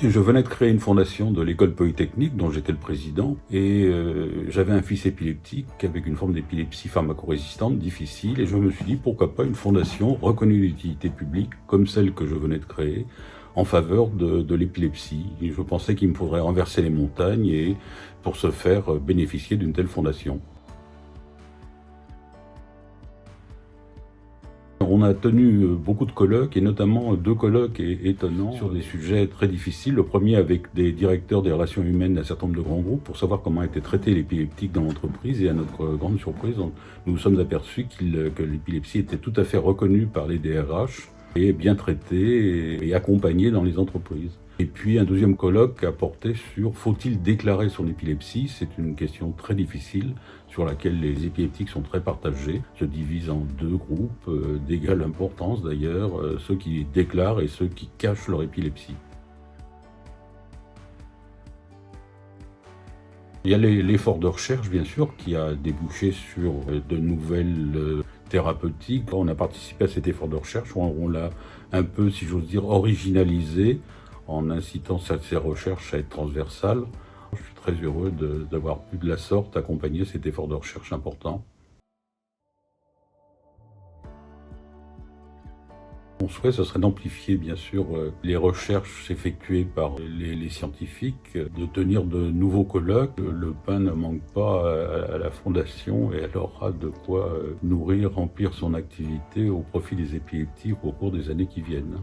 Je venais de créer une fondation de l'école polytechnique dont j'étais le président et j'avais un fils épileptique avec une forme d'épilepsie pharmacorésistante difficile et je me suis dit pourquoi pas une fondation reconnue d'utilité publique comme celle que je venais de créer en faveur de l'épilepsie. Et je pensais qu'il me faudrait renverser les montagnes et pour ce faire bénéficier d'une telle fondation. On a tenu beaucoup de colloques, et notamment 2 colloques étonnants sur des sujets très difficiles. Le premier avec des directeurs des relations humaines d'un certain nombre de grands groupes pour savoir comment était traité l'épileptique dans l'entreprise. Et à notre grande surprise, nous nous sommes aperçus que l'épilepsie était tout à fait reconnue par les DRH et bien traitée et accompagnée dans les entreprises. Et puis un deuxième colloque a porté sur faut-il déclarer son épilepsie? C'est une question très difficile sur laquelle les épileptiques sont très partagés, se divisent en 2 groupes d'égale importance d'ailleurs, ceux qui déclarent et ceux qui cachent leur épilepsie. Il y a l'effort de recherche, bien sûr, qui a débouché sur de nouvelles thérapeutiques. On a participé à cet effort de recherche, on l'a un peu, si j'ose dire, originalisé en incitant ces recherches à être transversales. Je suis très heureux d'avoir pu de la sorte accompagner cet effort de recherche important. Mon souhait, ce serait d'amplifier, bien sûr, les recherches effectuées par les scientifiques, de tenir de nouveaux colloques. Le pain ne manque pas à la Fondation et elle aura de quoi nourrir, remplir son activité au profit des épileptiques au cours des années qui viennent.